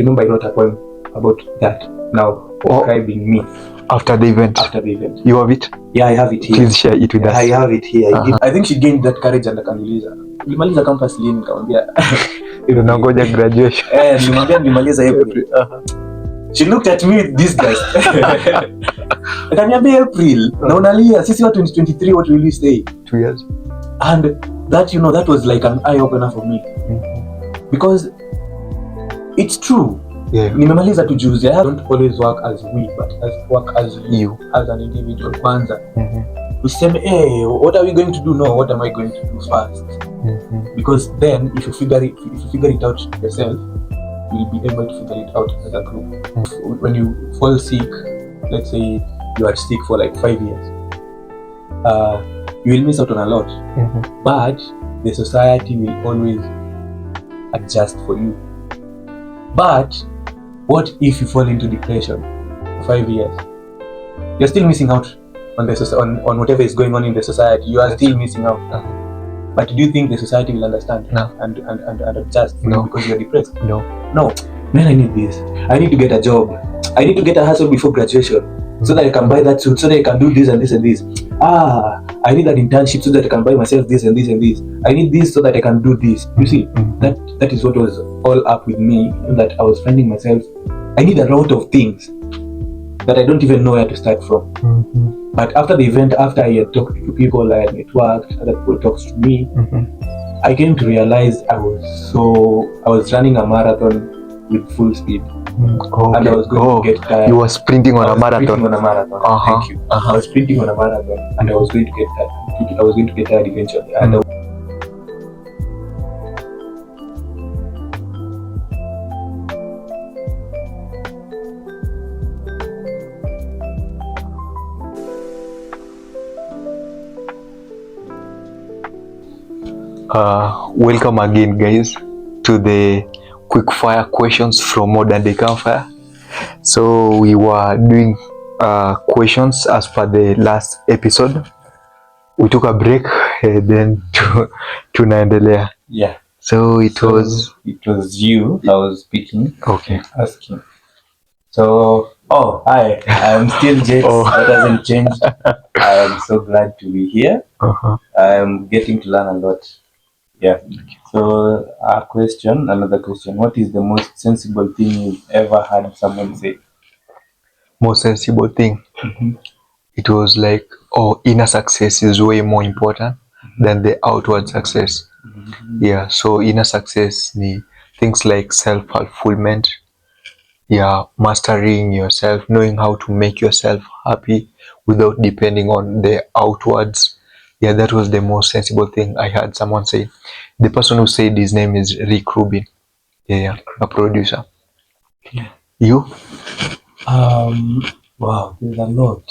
Remember, I wrote a poem about that. Now, describing me after the event. You have it? Yeah, I have it here. Please share it with us. I have it here. I think she gained that courage and akaniuliza. Nilimaliza campus lini? Nikamwambia unangoja graduation. Nilimwambia nilimaliza April. She looked at me with disgust. Akaniambia April. Na unalia sisi wa 2023 what will you say? 2 years. And that that was like an eye opener for me. Because it's true. Yeah. Nimemaliza tu juzi. I don't always work as we, but work as you, as an individual. Kwanza. Useme, what are we going to do now? What am I going to do first? Because then, if you figure it out yourself, you'll be able to figure it out as a group. When you fall sick, let's say you are sick for like 5 years, you will miss out on a lot. But the society will always adjust for you. But what if you fall into depression for 5 years? You're still missing out on whatever is going on in the society. You are still missing out. But do you think the society will understand? No. And adjust? No. Because you're depressed? No. Man, I need this. I need to get a job. I need to get a hustle before graduation so that I can buy that suit, so that I can do this and this and this. I need an internship so that I can buy myself this and this and this. I need this so that I can do this. You see, that is what was all up with me, that I was finding myself, I need a lot of things that I don't even know where to start from. But after the event, after I had talked to people, I had networked, other people talked to me, I came to realize I was running a marathon with full speed. And I was going to get tired. You were sprinting on a marathon. Thank you. I was sprinting on a marathon and I was going to get tired. I was going to get tired eventually. And welcome again, guys, to the quick fire questions from Modern Day Campfire. So we were doing questions as per the last episode. We took a break, then tunaendelea. Yeah. So it was you I was speaking. Okay. Asking. So hi, I'm still James. That hasn't changed. I am so glad to be here. I am getting to learn a lot. Yeah. So another question. What is the most sensible thing you've ever heard someone say? Most sensible thing? It was like, inner success is way more important than the outward success. Yeah, so inner success ni things like self-fulfillment. Yeah, mastering yourself, knowing how to make yourself happy without depending on the outwards. Yeah, that was the most sensible thing I heard someone say. The person who said his name is Rick Rubin. Yeah, a producer. Yeah. You? Wow, there's a lot.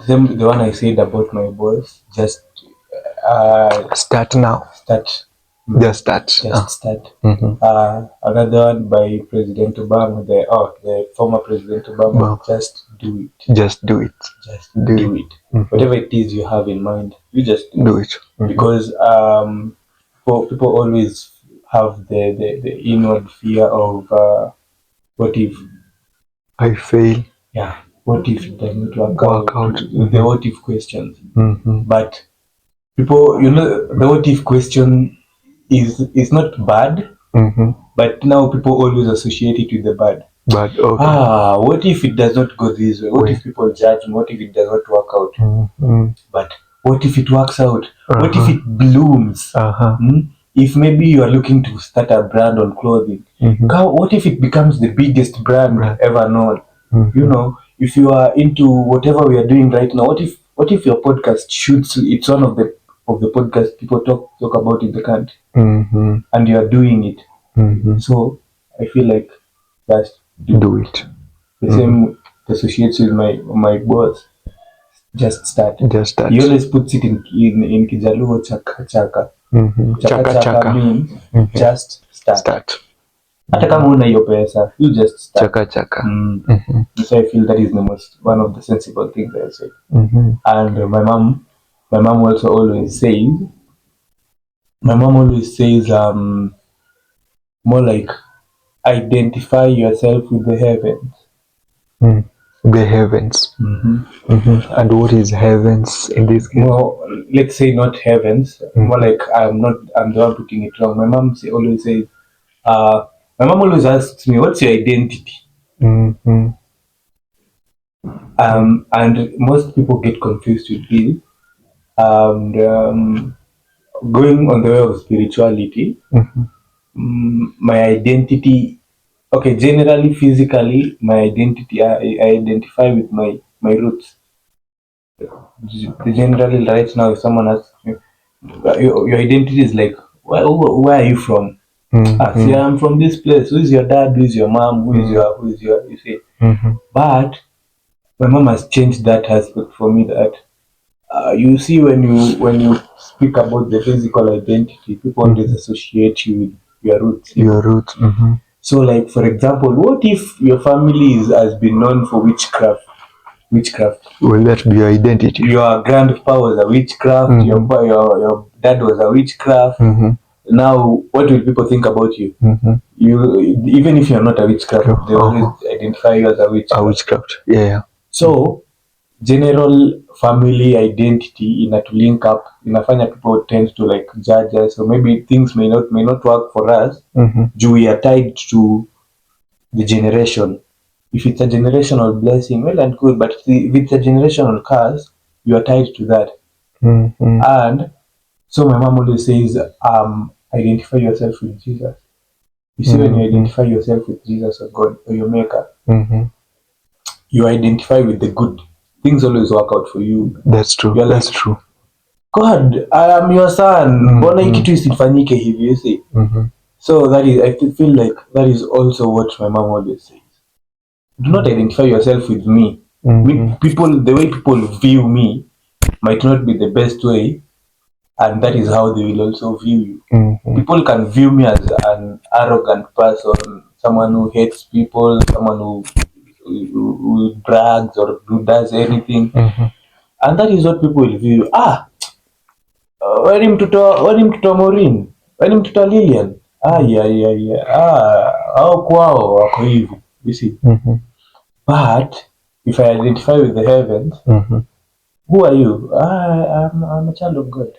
The one I said about my boss, just start now. Just start. Start. Another one by President Obama, the former President Obama. Just do it. Just do it. Just do it. Whatever it is you have in mind, you just do it. Because people always have the inward fear of what if I fail? Yeah. What if it doesn't work out? The what if questions. But people, the what if question is not bad, but now people always associate it with the bad. But okay. What if it does not go this way? What if people judge me? What if it does not work out? But what if it works out? What if it blooms? If maybe you are looking to start a brand on clothing, what if it becomes the biggest brand ever known? If you are into whatever we are doing right now, what if your podcast shoots? It's one of the podcasts people talk about in the country, and you are doing it. So I feel like just do it. The same associates with my boss. Just start. He always puts it in Kijaluo chaka chaka. Chaka means just start. Hata kama una hiyo pesa, you just start. Chaka. So I feel that is one of the sensible things I say. And my mom also always says, more like identify yourself with the heavens. The heavens. And what is heavens in this case? Well, let's say not heavens. More like I'm the one putting it wrong. My mom always says, my mom always asks me, what's your identity? And most people get confused with this. And going on the way of spirituality, my identity, okay, generally physically, my identity, I identify with my roots. Generally, right now, if someone asks me, your identity is like, where are you from? See, I'm from this place. Who is your dad? Who is your mom? Who is your, you see. But my mom has changed that aspect for me, that you see, when you speak about the physical identity, people always associate you with your roots. Your roots. So, like, for example, what if your family has been known for witchcraft? Will that be your identity? Your grandpa was a witchcraft. Your dad was a witchcraft. Now, what will people think about you? You, even if you're not a witchcraft, they always identify you as a witchcraft. A witchcraft. Yeah. So, general family identity to link up inafanya people tend to like judge us, so maybe things may not work for us. We are tied to the generation. If it's a generational blessing, well and good, but if it's a generational curse, you are tied to that. And so my mom always says, identify yourself with Jesus. You see, when you identify yourself with Jesus or God or your maker, you identify with the good. Things always work out for you. That's true. You're That's like, true. God, I am your son. Mbona hii kitu isifanyike hivi, you see? So that is, I feel like that is also what my mom always says. Do not identify yourself with me. People, the way people view me might not be the best way, and that is how they will also view you. People can view me as an arrogant person, someone who hates people, someone who brags or who does anything, and that is what people will view. Wewe mtoto Maureen, wewe mtoto Lilian. Au kwao wako hivi, you see. But if I identify with the heavens, who are you? I'm a child of God.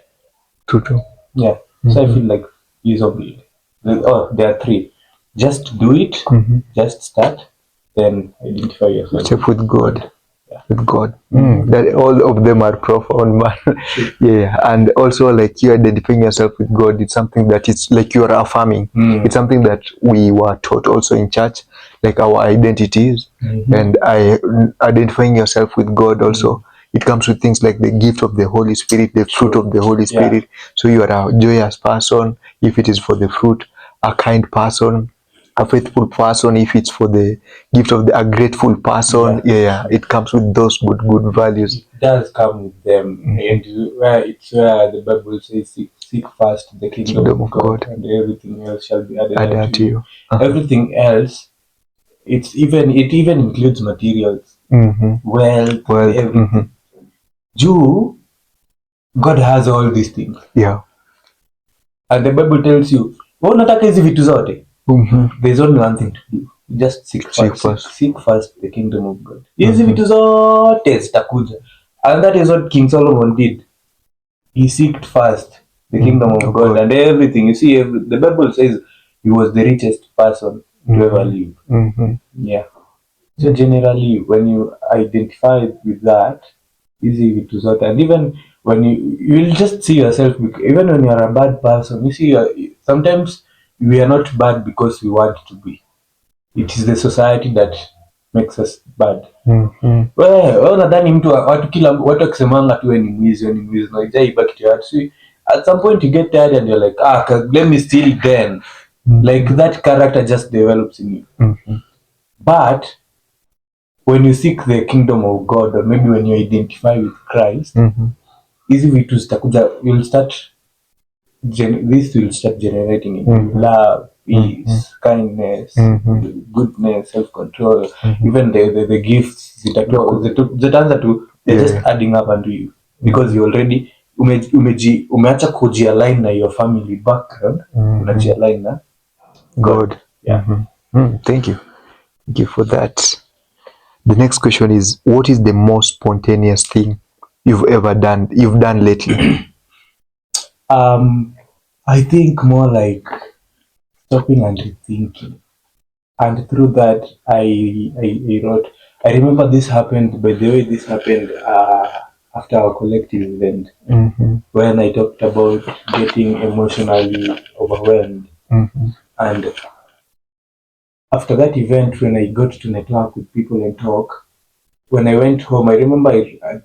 True. Yeah. So I feel like he's obedient. There are three. Just do it. Just start. Then identify yourself. Except with God. Yeah. With God. That all of them are profound, man. Yeah. And also, like, you identifying yourself with God, it's something that it's like you are affirming. It's something that we were taught also in church, like our identities. And identifying yourself with God also. It comes with things like the gift of the Holy Spirit, the fruit of the Holy Spirit. Yeah. So you are a joyous person if it is for the fruit, a kind person, a faithful person if it's for the gift of a grateful person. Yeah. It comes with those good values. It does come with them. And it's where the Bible says, seek first the kingdom of God, and everything else shall be added to you. Everything else, it even includes materials, wealth, everything. God has all these things. Yeah. And the Bible tells you, unataka hizi vitu zote. There's only one thing to do. Just seek first the kingdom of God. Hizi vitu zote zitakuja. And that is what King Solomon did. He seeked first the kingdom of God and everything. You see, the Bible says he was the richest person to ever live. Yeah. So generally, when you identify with that, easy vitu zote, and even when you'll just see yourself, even when you're a bad person, you see, sometimes we are not bad because we want to be. It is the society that makes us bad. Wewe nadhani watu akisemanga tu ni mwizi na ijaiba kitu ya watu. At some point you get tired and you're like, let me steal then. Like that character just develops in you. But when you seek the kingdom of God, or maybe when you identify with Christ, easy vitu zitakuja, this will start generating in you love, peace, kindness, goodness, self-control, even the gifts zitaanza to, they're just adding up unto you, because you already umeacha kujialign na your family background, unajialign na God. Yeah. Thank you. Thank you for that. The next question is, what is the most spontaneous thing you've done lately? I think more like stopping and rethinking. And through that, I wrote. I remember this happened. By the way, this happened after our collective event when I talked about getting emotionally overwhelmed. And after that event, when I got to network with people and talk, when I went home, I remember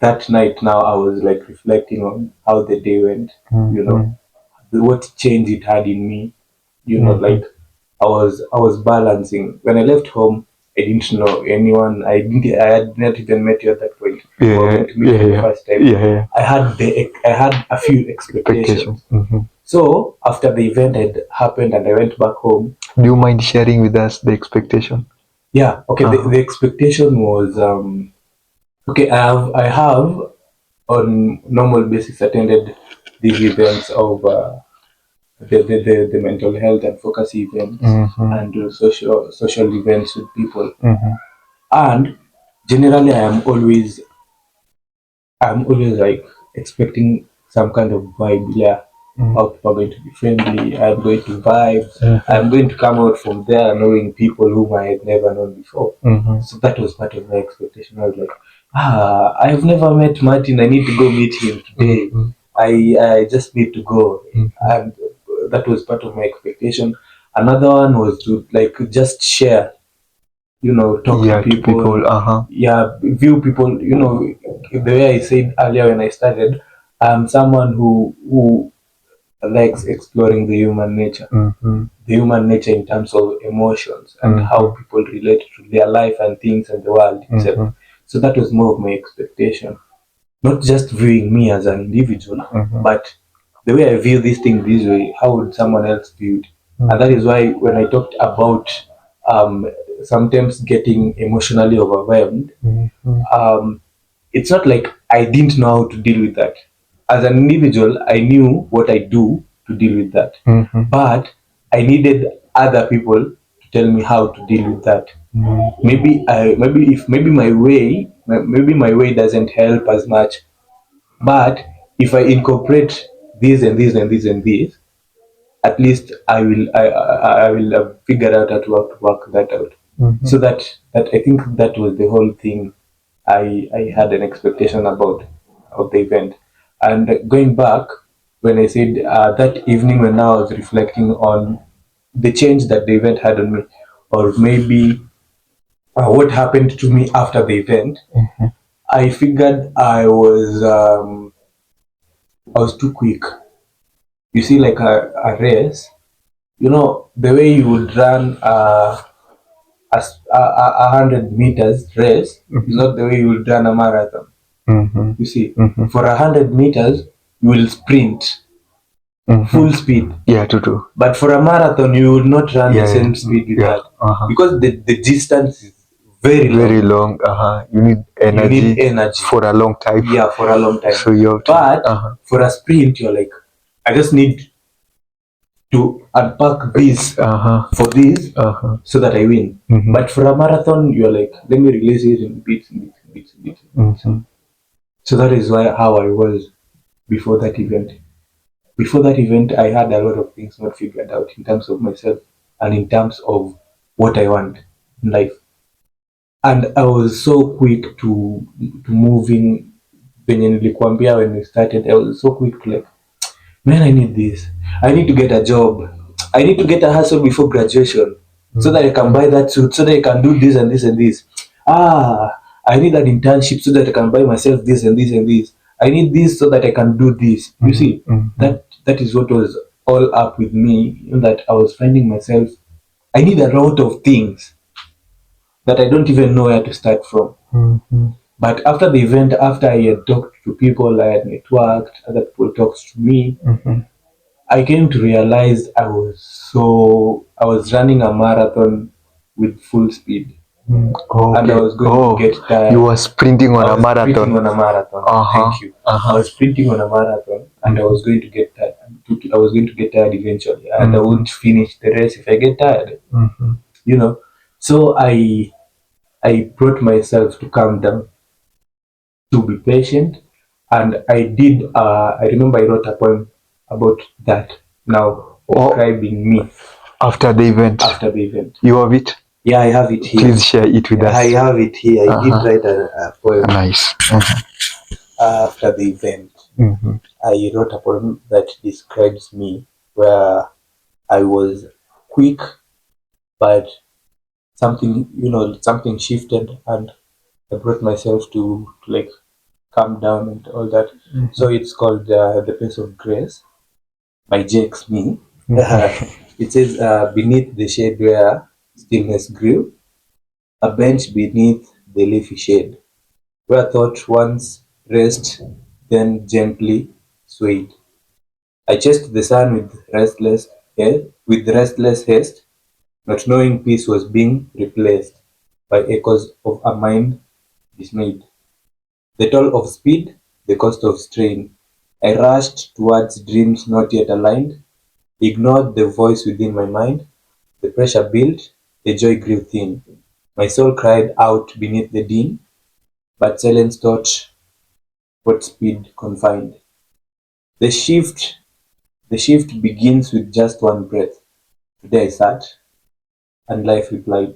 that night. Now I was like reflecting on how the day went. You know, what change it had in me. Like I was balancing. When I left home, I didn't know anyone. I had not even met you at that point. We were Yeah, going to meet yeah, for the yeah, first time. yeah. I had a few expectations. Expectations. So after the event had happened and I went back home. Do you mind sharing with us the expectation? Yeah, okay. The expectation was okay. I have on normal basis attended these events of the mental health and focus events and social events with people. And generally, I'm always like expecting some kind of vibe. Yeah, how people are going to be friendly. I'm going to vibe. I'm going to come out from there knowing people whom I had never known before. So that was part of my expectation. I was like, I've never met Martin. I need to go meet him today. I just need to go, and that was part of my expectation. Another one was to like just share, talk Yeah, to people, yeah, view people. The way I said earlier when I started, I'm someone who likes exploring the human nature in terms of emotions and how people relate to their life and things and the world itself. So that was more of my expectation, not just viewing me as an individual, but the way I view this thing this way, how would someone else view it? And that is why when I talked about um, sometimes getting emotionally overwhelmed, um, it's not like I didn't know how to deal with that. As an individual, I knew what I do to deal with that, but I needed other people to tell me how to deal with that. Maybe my way doesn't help as much, but if I incorporate this and this and this and this, at least I will figure out how to work that out. So that I think that was the whole thing. I had an expectation about of the event, and going back when I said that evening when I was reflecting on the change that the event had on me, or maybe what happened to me after the event, I figured I was too quick. You see, like a race, the way you would run a 100 meters race is not the way you would run a marathon. You see, for 100 meters, you will sprint full speed. Yeah, true. But for a marathon, you will not run the same speed with that because the distance is very long. Very long. You need energy. You need energy for a long time. Yeah, for a long time. So you have to. But for a sprint, you're like, I just need to unpack this for this so that I win. But for a marathon, you're like, let me release it in bits, and bits, and bits, and bits. So that is how I was before that event. Before that event, I had a lot of things not figured out in terms of myself and in terms of what I want in life. And I was so quick to moving. Venye nilikuambia when we started, I was so quick to like, man, I need this. I need to get a job. I need to get a hustle before graduation so that I can buy that suit, so that I can do this and this and this. I need an internship so that I can buy myself this and this and this. I need this so that I can do this. You see, that is what was all up with me, that I was finding myself. I need a lot of things that I don't even know where to start from. But after the event, after I had talked to people, I had networked, other people talked to me, I came to realize I was running a marathon with full speed. and I was going to get tired. You were sprinting on I a was marathon. sprinting on a marathon. Thank you. I was sprinting on a marathon, and I was going to get tired. I was going to get tired eventually, and I wouldn't finish the race if I get tired. You know, so I brought myself to calm down, to be patient, and I did. I remember I wrote a poem about that. Now describing me After the event. after the event. You have it? Yeah, I have it here. Please share it with us. I have it here. I did write a poem. Nice. After the event. I wrote a poem that describes me, where I was quick, but something shifted, and I brought myself to like calm down and all that. So it's called The Pace of Grace by Jakes Me. It says, beneath the shade where stillness grew, a bench beneath the leafy shade, where thought once rest, then gently swayed. I chased the sun with restless haste, not knowing peace was being replaced by echoes of a mind dismayed. The toll of speed, the cost of strain. I rushed towards dreams not yet aligned, ignored the voice within my mind. The pressure built, the joy grew thin. My soul cried out beneath the din, but silence taught what speed confined. The shift the shift begins with just one breath. Today I sat, and life replied,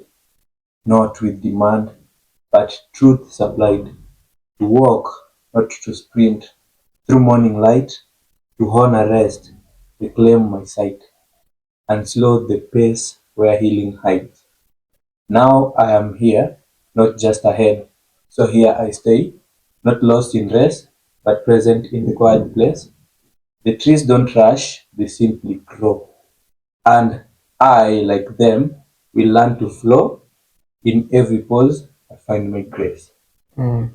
not with demand, but truth supplied. To walk, not to sprint, through morning light, to honor rest, reclaim my sight, and slow the pace where healing hides. Now I am here, not just ahead. So here I stay, not lost in rest, but present in the quiet place. The trees don't rush, they simply grow. And I, like them, will learn to flow. In every pose, I find my grace. Do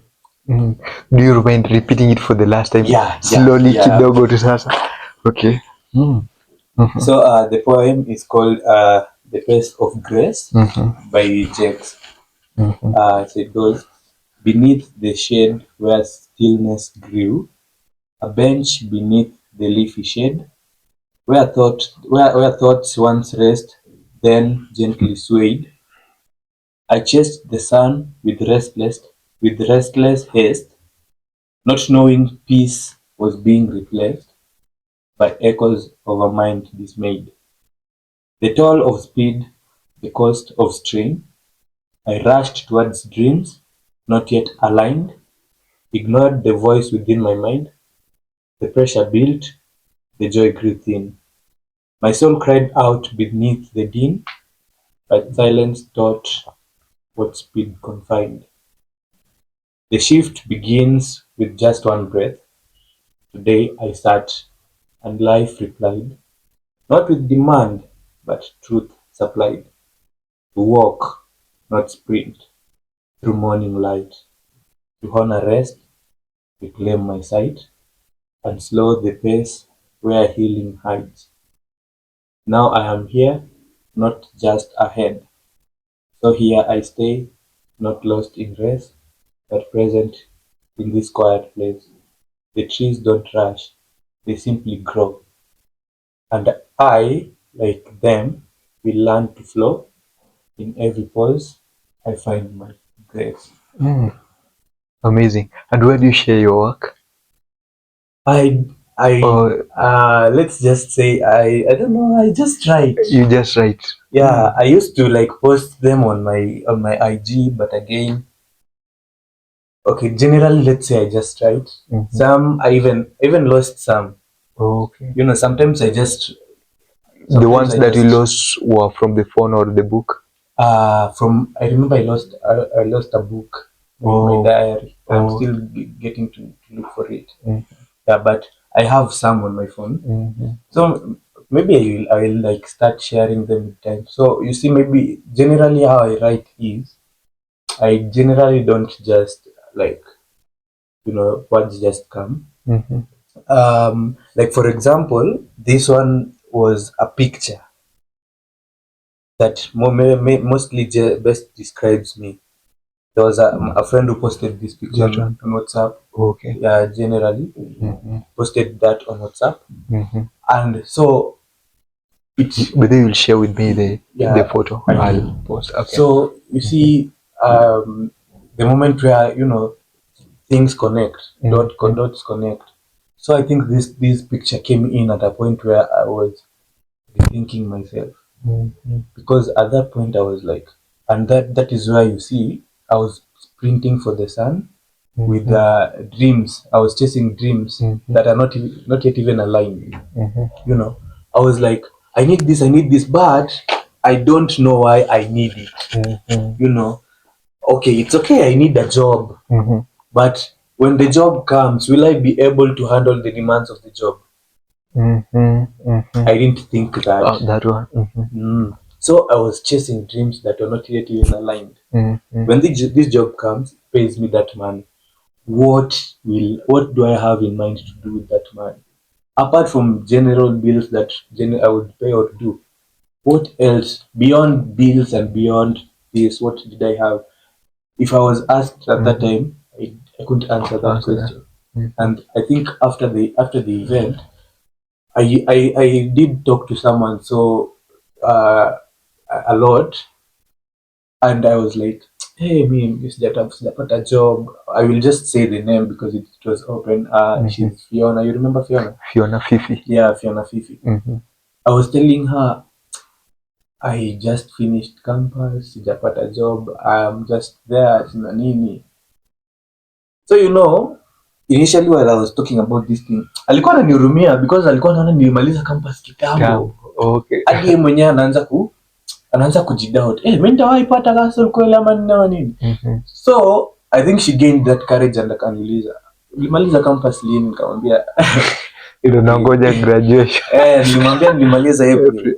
you mind repeating it for the last time? Yeah, Slowly, yeah. kidogo to sasa. Okay. So the poem is called The Pace of Grace by Jakes. So it goes, beneath the shade where stillness grew, a bench beneath the leafy shade, where thoughts once rest, then gently swayed. I chased the sun with restless haste, not knowing peace was being replaced by echoes of a mind dismayed. The toll of speed, the cost of strain, I rushed towards dreams not yet aligned, ignored the voice within my mind. The pressure built, the joy grew thin. My soul cried out beneath the din, but silence taught what speed confined. The shift begins with just one breath. Today I sat, and life replied, not with demand, but truth supplied. To walk, not sprint, through morning light. To honor rest, reclaim my sight, and slow the pace where healing hides. Now I am here, not just ahead. So here I stay, not lost in rest, but present in this quiet place. The trees don't rush, they simply grow. And I, like them, will learn to flow. In every pulse, I find my grace. Amazing. And where do you share your work? Let's just say I don't know. I just write. You just write. Yeah, I used to like post them on my IG, but again, okay. Generally, let's say I just write. Some I even lost some. Okay. Sometimes I just. The ones that you lost were from the phone or the book? I remember I lost a book, my diary. I'm still getting to look for it. Yeah, but I have some on my phone. So maybe I will like start sharing them with time. So you see, maybe generally how I write is I generally don't just like words just come. Like for example, this one was a picture. that mostly best describes me. There was a friend who posted this picture on WhatsApp. Okay. Yeah, generally posted that on WhatsApp, and so it. But you will share with me the photo. I'll post. Okay. So you see, the moment where things connect, dots connect. So I think this picture came in at a point where I was rethinking myself, because at that point I was like, and that is where you see I was sprinting for the sun with dreams. I was chasing dreams that are not yet even aligned. I was like, I need this, but I don't know why I need it. Okay, it's okay, I need a job, but when the job comes, will I be able to handle the demands of the job? I didn't think that. That one. So I was chasing dreams that were not yet even aligned. When this job comes, pays me that money. What do I have in mind to do with that money? Apart from general bills that I would pay or do, what else beyond bills and beyond this? What did I have? If I was asked at that time, I couldn't answer that question. And I think after the event, I did talk to someone a lot, and I was like, hey, me, sijapata job. I will just say the name because it was open. She's Fiona. You remember Fiona? Fiona Fifi. Yeah, Fiona Fifi. I was telling her, I just finished campus, sijapata job. I'm just there, sina nini. So initially while I was talking about this thing, alikuwa ananihurumia because alikuwa anaona nilimaliza campus kitambo. Okay. Hadi yeye mwenyewe anaanza kujidoubt. Mimi nitawahi pata kazi kweli ama nini? So I think she gained that courage and akaniuliza, ulimaliza campus lini? Nikamwambia Ile nangoja graduation. Nilimwambia nilimaliza April.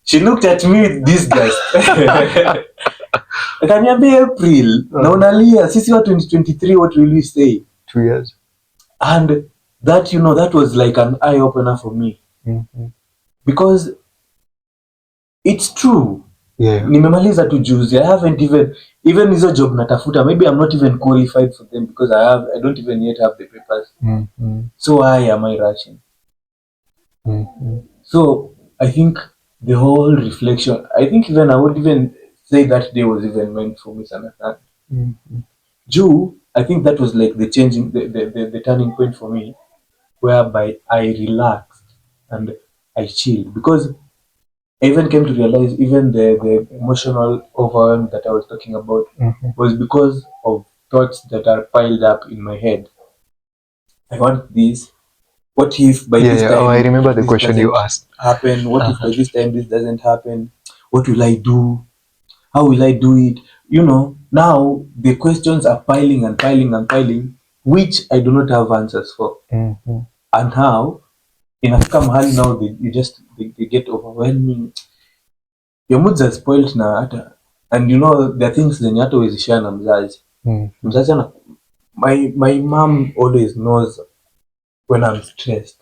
She looked at me with disgust. Akaniambia April, na unalia, sisi wa 2023, what will you say? 2 years. And that that was like an eye opener for me. Because it's true. Yeah. Nimemaliza tu juzi. I haven't even hizo job natafuta, maybe I'm not even qualified for them because I don't even yet have the papers. So why am I rushing? So I think the whole reflection, I think even I would even say that day was even meant for me. I think that was like the changing, the turning point for me, whereby I relaxed and I chilled, because I even came to realize even the emotional overwhelm that I was talking about was because of thoughts that are piled up in my head. I want this. What if by this time? I remember the question you asked. Happen. What if by this time this doesn't happen? What will I do? How will I do it? Now the questions are piling and piling and piling, which I do not have answers for. And how inafika mahali now they get overwhelming. Your moods are spoiled na hata, and there are things zenye hata huwezi share na mzazi. Mzazi my mom always knows when I'm stressed.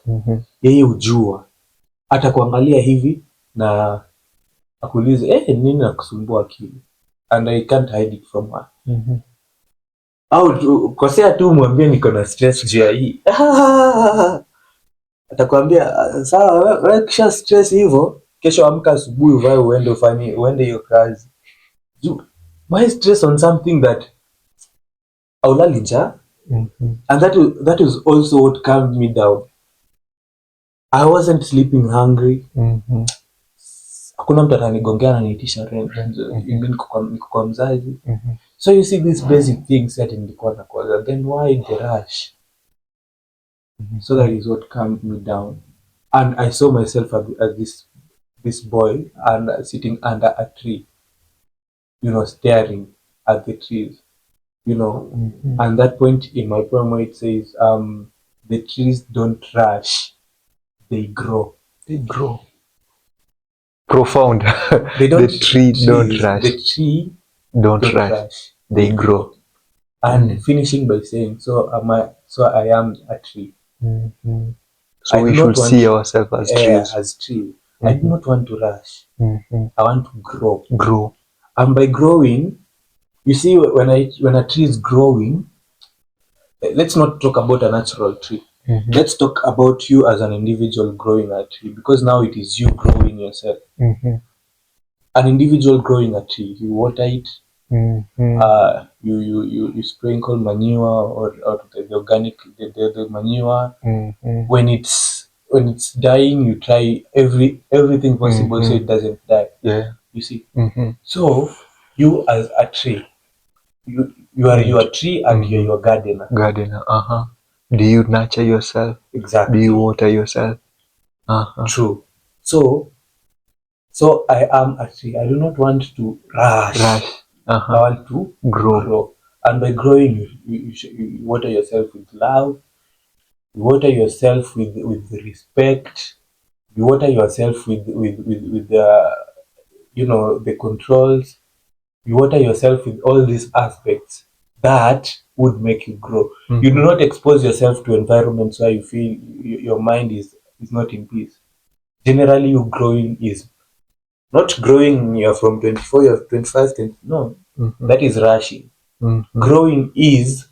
Yeye hujua hata kuangalia hivi na akuulize nini nakusumbua akili, and I can't hide it from her. Au kosea tu mwambie niko na stress juu ya hii. Atakwambia sawa, wewe kisha stress hivyo, kesho amka asubuhi uvae uende hiyo kazi. Why stress on something that aulali njaa? And that was also what calmed me down. I wasn't sleeping hungry. Hakuna mtu atanigongea na niitisha rent. Niko kwa mzazi. So you see these basic things that nilikuwa nakosa. Then why the rush? So that is what calmed me down. And I saw myself as this boy and sitting under a tree, staring at the trees, and that point in my poem where it says, the trees don't rush, they grow. They grow. Profound. The tree don't rush. The tree don't rush. They grow. And finishing by saying, so I am a tree. So we should see ourselves as trees. As tree. I do not want to rush. I want to grow. And by growing, you see, when a tree is growing, let's not talk about a natural tree. Let's talk about you as an individual growing a tree, because now it is you growing yourself. An individual growing a tree, you water it, you sprinkle manure or the organic the manure. When it's dying, you try everything possible so it doesn't die. You see. So you as a tree, you are your tree and you're your gardener. Do you nurture yourself? Exactly. Do you water yourself? True. So I am a tree. I do not want to rush. I want to grow. And by growing, you water yourself with love. You water yourself with respect. You water yourself with the controls. You water yourself with all these aspects that would make you grow. You do not expose yourself to environments where you feel your mind is not in peace. Generally, you growing is not growing. You're from 24, you're 25, 20, no, that is rushing. Growing is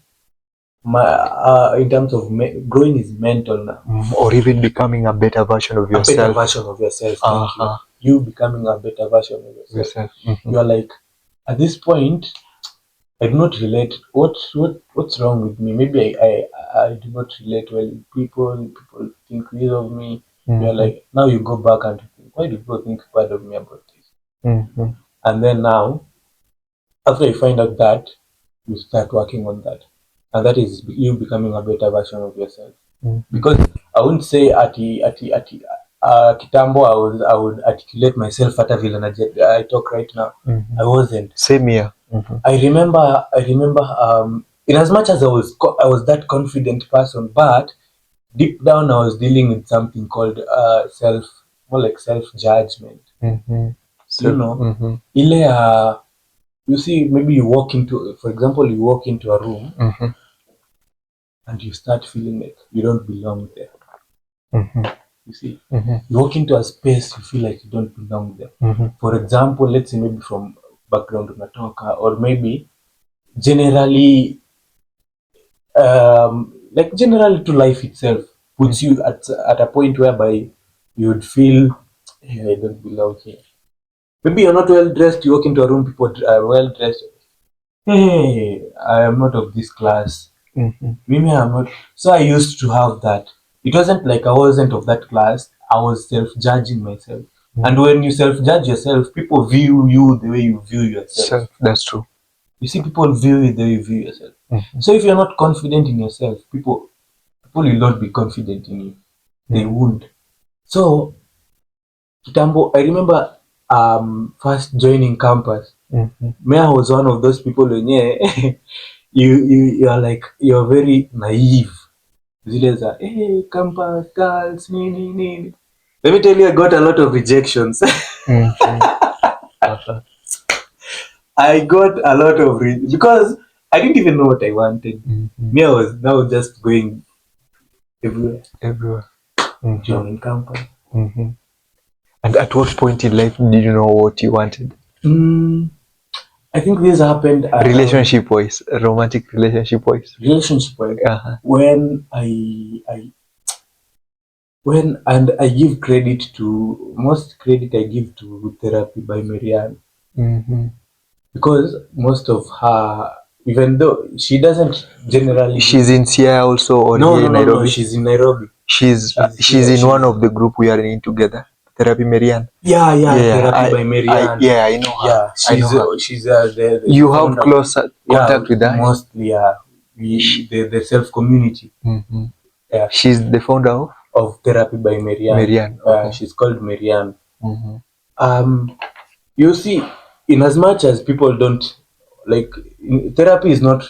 in terms of growing is mental now. Or even becoming a better version of yourself. A better version of yourself. Thank you. You becoming a better version of yourself. You are like, at this point, I do not relate. What's wrong with me? Maybe I do not relate well with people. People think this of me. You are like, now you go back and think, why do people think bad of me about this? And then now, after you find out that, you start working on that, and that is you becoming a better version of yourself. Because I wouldn't say at kitambo I would articulate myself at a villain I talk right now. I wasn't. Same here. I remember in as much as I was that confident person, but deep down I was dealing with something called more like self-judgment. You see, maybe you walk into, for example, you walk into a room and you start feeling like you don't belong there. You see, you walk into a space, you feel like you don't belong there. For example, let's say maybe from background unatoka, or maybe generally, generally to life itself puts you at a point whereby you would feel, hey, I don't belong here. Maybe you're not well dressed, you walk into a room, people are well dressed. Hey, I am not of this class. Maybe I'm not. So I used to have that. It wasn't like I wasn't of that class. I was self-judging myself. And when you self-judge yourself, people view you the way you view yourself. That's true. You see, people view you the way you view yourself. So if you're not confident in yourself, people will not be confident in you. They won't. So, Kitambo, I remember first joining campus. Me, I was one of those people when you are like, you're very naive. Zile za, hey, campus, girls, nini. Let me tell you, I got a lot of rejections. I got a lot of because I didn't even know what I wanted. Me, I was now just going everywhere. Joining campus. And at what point in life did you know what you wanted? I think this happened relationship wise, romantic relationship wise. When I give credit to I give to Therapy by Marianne. Because most of her, even though she doesn't generally, she's in Sierra also, or in Nairobi. No, she's in Nairobi. She's in one of the group we are in together. Therapy Marianne. Yeah, Therapy by Marianne. I know her. Yeah, she's the you have close contact with her? Mostly, yeah. The self community. Yeah. She's the founder of Therapy by Marianne. Okay. She's called Marianne. You see, in as much as people don't like, therapy is not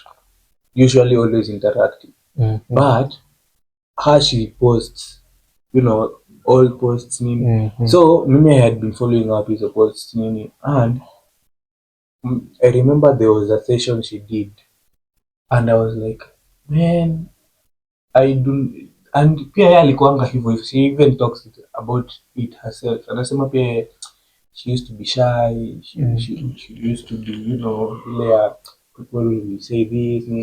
usually always interactive, but how she posts, all posts, so Mimi had been following up with the posts, and I remember there was a session she did, and I was like, man, and pia yeye alikuanga hivyo, she even talks about it herself. Anasema pia she used to be shy, she used to be, you know, people will say this, and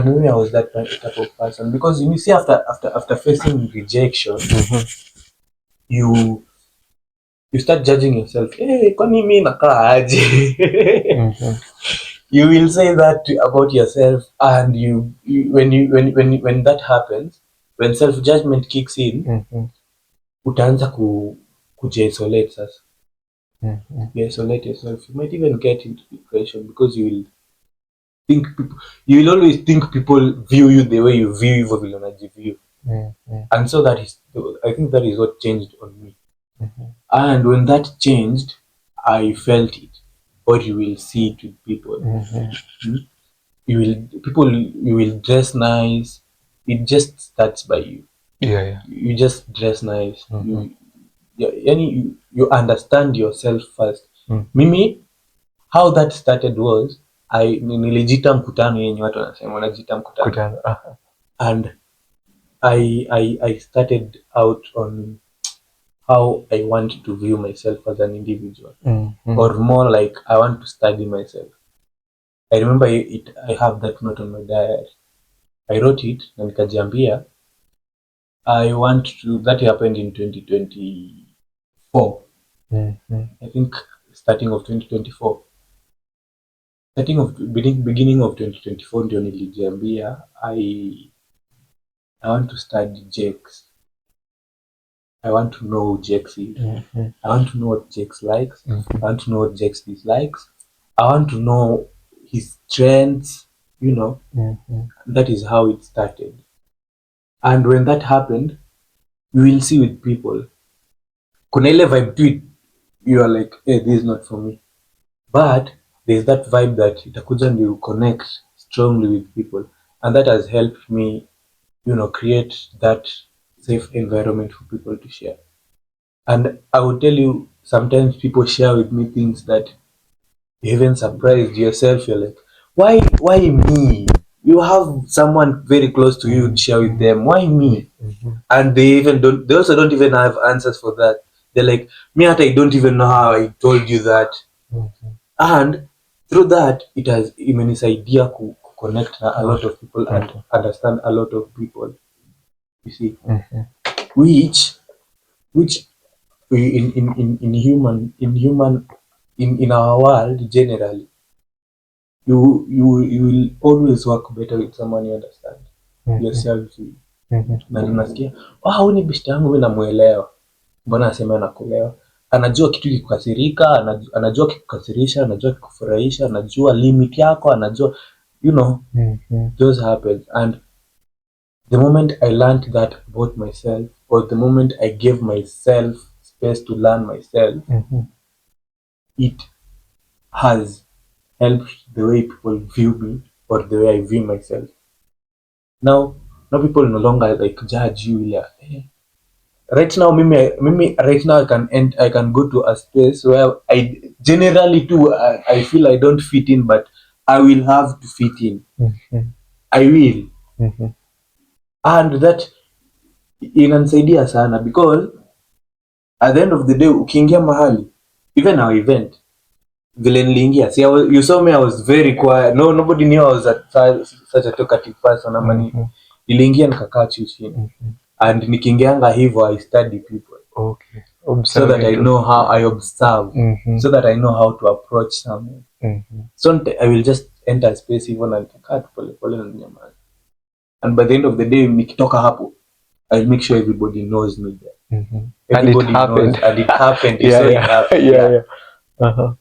maybe I was that type of person, because you see, after facing rejection, you start judging yourself. Hey, kwani mimi nakaa aje? You will say that about yourself, and when that happens, when self judgment kicks in, utaanza kujisolate sasa. You isolate yourself. You might even get into depression, because you will always think people view you the way you view evil view. And so I think that is what changed on me. And when that changed, I felt it. Or you will see it with people. You will dress nice. It just starts by you. You just dress nice. You understand yourself first. Mimi, how that started was, nilijita mkutano yenye watu wanasema wanajita mkutano. And I started out on how I want to view myself as an individual, or more like I want to study myself. I remember I have that note on my diary. I wrote it na nikajiambia I want to. That happened in 2024. I think starting of 2024. Beginning of 2024 ndio nilijiambia I want to study Jakes. I want to know who Jakes is. I want to know what Jakes likes. I want to know what Jakes dislikes. I want to know his strengths, you know. That is how it started. And when that happened, you will see with people, kuna ile vibe to it, you are like, hey, this is not for me. But there's that vibe that itakuja and you connect strongly with people. And that has helped me, you know, create that safe environment for people to share. And I will tell you, sometimes people share with me things that you even surprised yourself. You're like, why me? You have someone very close to you to share with them. Why me? And they also don't even have answers for that. They're like, me, I don't even know how I told you that. And through that, it has immense idea to connect a lot of people and understand a lot of people. You see, which in our world generally, you will always work better with someone you understand yourself. Na unasikia, huyu ni best yangu, mimi namuelewa. Mbona asema nakuelewa? Anajua kitu kikukasirika, anajua kikukasirisha, anajua kikufurahisha, anajua limit yako, anajua, you know. Those happens. And the moment I learned that about myself, or the moment I gave myself space to learn myself, it has helped the way people view me, or the way I view myself. Now people no longer like judge you. Hey. Right now, mimi right now I can go to a space where I generally too I feel I don't fit in, but I will have to fit in. I will. And that inanisaidia sana, because at the end of the day, ukiingia mahali, even our event, vile niliingia, see, you saw me, I was very quiet. Nobody knew I was such a talkative person. Niliingia nikakaa chini. And nikiingianga hivyo, I study people. Okay. So that I know how I observe. So that I know how to approach someone. So I will just enter a space even and cut pole na nyamaza. And by the end of the day, nikitoka hapo, I'll make sure everybody knows me there. Everybody knows, and it happened. Yeah.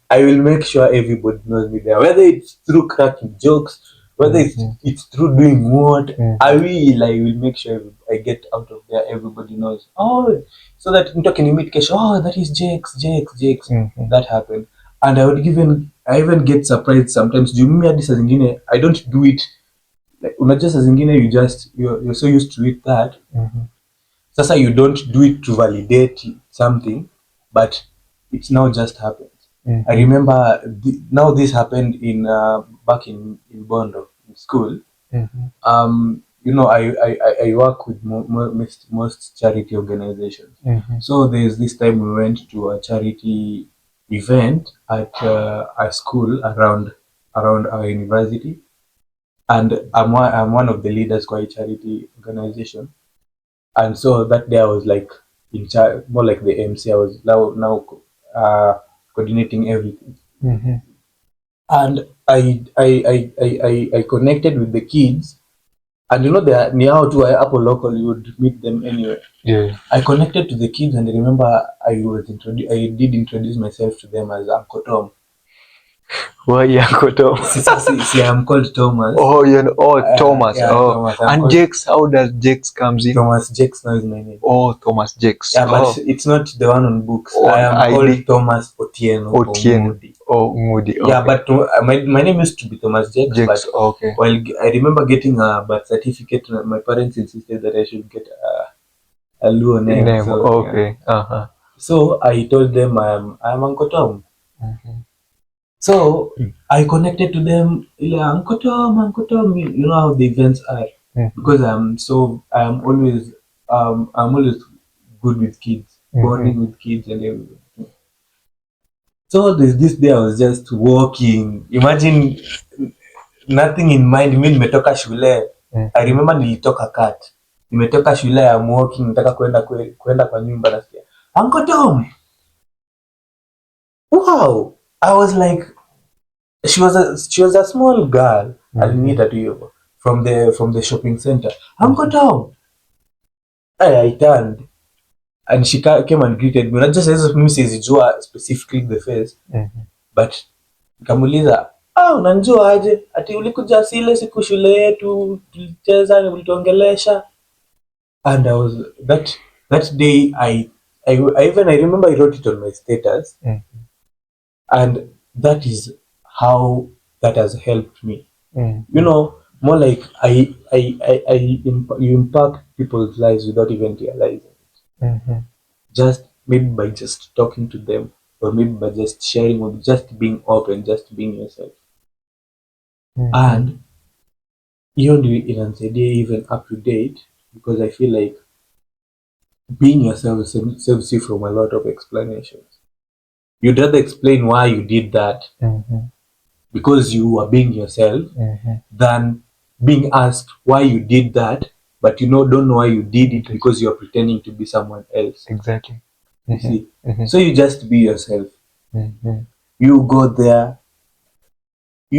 I will make sure everybody knows me there. Whether it's through cracking jokes, whether it's through doing what, I will make sure I get out of there. Everybody knows. Oh, so that I'm talking meet kesho. Oh, that is Jakes. That happened. And I even get surprised sometimes. Do you remember this? I don't do it. Like unajua saa zingine you're so used to it that sasa you don't do it to validate something, but it's now just happens. I remember now this happened in back in Bondo in school. I work with most charity organizations. So there's this time we went to a charity event at a school around our university, and I'm one of the leaders for a charity organization. And so that day I was like in charge, more like the MC. I was now coordinating everything. And I connected with the kids, and they are near to Apple local. You would meet them anywhere. Yeah. I connected to the kids, and I remember I did introduce myself to them as Uncle Tom. Why Uncle Tom? See, I'm called Thomas. Oh, Thomas. Yeah, Thomas. And Jakes, how does Jakes comes in? Thomas Jakes now is my name. Oh, Thomas Jakes. Yeah, but it's not the one on books. Oh, I am ID. called Thomas Otieno. Moody. Oh, Moody. Okay. Yeah, but my name used to be Thomas Jakes. But okay. Well, I remember getting a birth certificate. My parents insisted that I should get a Luo name. So, okay. Yeah. So I told them I'm Uncle Tom. So I connected to them. Uncle Tom. You know how the events are, because I'm always good with kids, bonding with kids and everything. So there's this day I was just walking. Imagine, nothing in mind. Mimi nimetoka shule. I remember nilitoka cat. Nimetoka shule, I'm walking, nataka kwenda kwa nyumba, nasikia Uncle Tom. Wow. I was like, she was a small girl. Aliniita tu hivyo from the shopping center. Uncle Tom. I turned and she came and greeted me. Unajua sasa mimi sizijua specifically the face. But nikamuuliza, unanijua aje? Ati ulikuja ile siku shule yetu tulicheza na ulituongelesha. And I was that day I remember I wrote it on my status. And that is how that has helped me. More like you impact people's lives without even realizing it. Just maybe by just talking to them, or maybe by just sharing, or just being open, just being yourself. And hiyo ndio inanisaidia even up to date, because I feel like being yourself saves you from a lot of explanations. You'd rather explain why you did that because you are being yourself than being asked why you did that, but don't know why you did it because you're pretending to be someone else. Exactly. You see? So you just be yourself. You go there. Be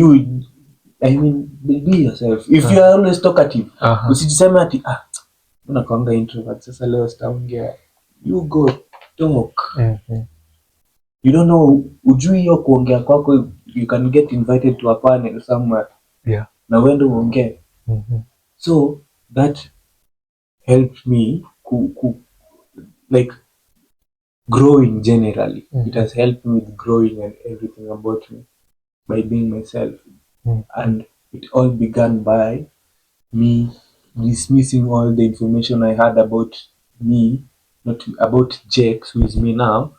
yourself. If you are always talkative, usijiseme ati unakuanga introvert, sasa leo sitaongea. You go talk. You don't know, ujui hiyo kuongea kwako, you can get invited to a panel somewhere. Yeah. Na uende uongee. So that helped me like growing generally. It has helped me with growing and everything about me by being myself. And it all began by me dismissing all the information I had about me, not about Jake, who is me now.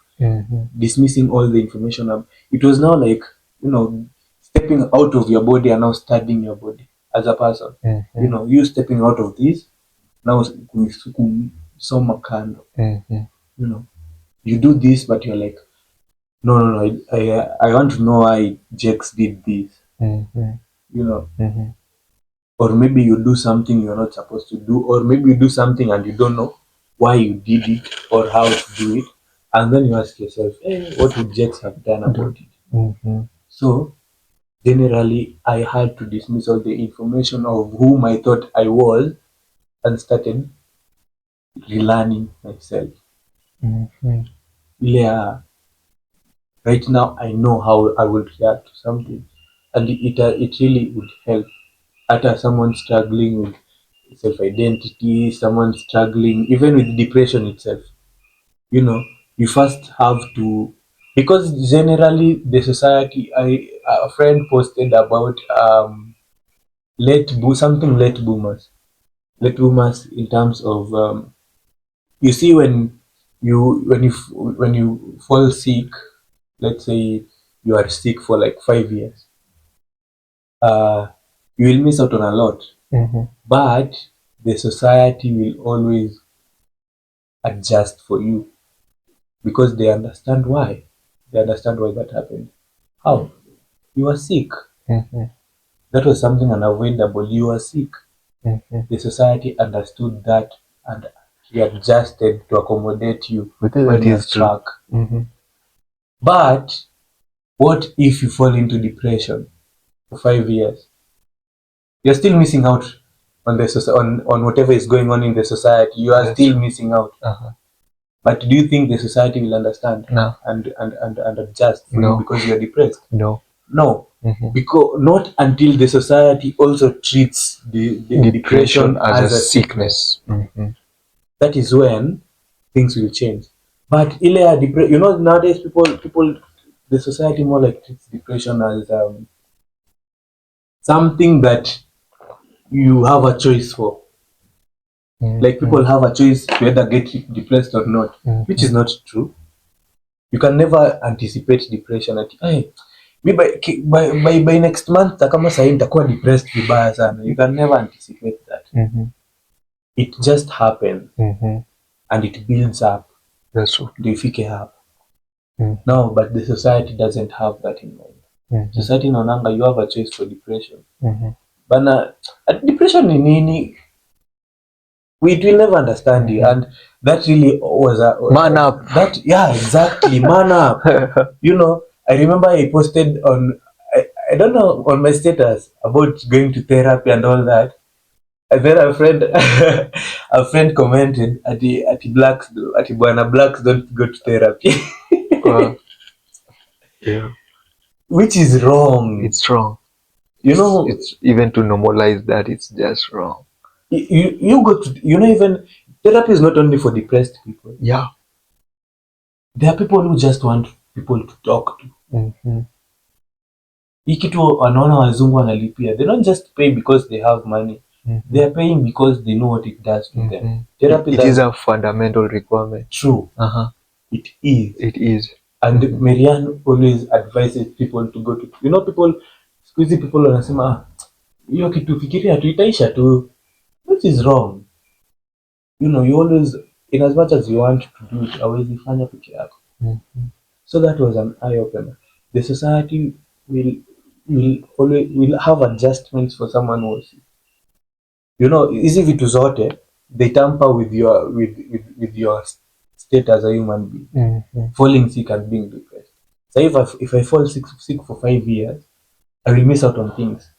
Dismissing all the information. It was now like, stepping out of your body and now studying your body as a person. You stepping out of this, now kusoma kando. You do this, but you're like, no, I want to know why Jakes did this. Or maybe you do something you're not supposed to do, or maybe you do something and you don't know why you did it or how to do it, and then you ask yourself, what would Jakes have done about it? So generally I had to dismiss all the information of whom I thought I was and started relearning myself. Yeah, right now I know how I would react to something, and it really would help. At someone struggling with self-identity, someone struggling even with depression itself, you first have to, because generally the society, a friend posted about late boomers in terms of you see, when you fall sick, let's say you are sick for like 5 years, you will miss out on a lot. But the society will always adjust for you because they understand why. They understand why that happened. How? You are sick. That was something unavoidable. You are sick. The society understood that and he adjusted to accommodate you when you're struck. But what if you fall into depression for 5 years? You're still missing out on the on whatever is going on in the society. You are still missing out. But do you think the society will understand? No. And adjust for No. you because you are depressed? No. No. Because not until the society also treats the depression as a sickness. That is when things will change. But you know, nowadays people the society more like treats depression as something that you have a choice for. Like people have a choice to either get depressed or not, which is not true. You can never anticipate depression. Hey, by next month kama sahi nitakuwa depressed vibaya sana. You can never anticipate that. It just happens and it builds up. That's true. Do you fike up? No, but the society doesn't have that in mind. Society inaonanga you have a choice for depression. Bana, depression ni nini? We will never understand you, and that really was a man up. That exactly, man up. You know, I remember I posted on I don't know on my status about going to therapy and all that, and then a friend commented at the blacks don't go to therapy. Yeah, which is wrong. It's wrong. You know, it's even to normalize that, it's just wrong. You go to, you know, even therapy is not only for depressed people. Yeah, there are people who just want people to talk to. Hii kitu wanaona wazungu wanalipia. They don't just pay because they have money. They are paying because they know what it does to them. Therapy it is a fundamental requirement. True. It is. It is. And Marianne always advises people to go to, you know, people squeezy people wanasema hiyo kitu fikiria tu itaisha tu. Which is wrong. You know, you always, in as much as you want to do it, always fanya peke yako. So that was an eye opener. The society will have adjustments for someone who was sick. You know, hizi vitu zote they tamper with your state as a human being. Falling sick and being depressed. So if I fall sick for 5 years, I will miss out on things.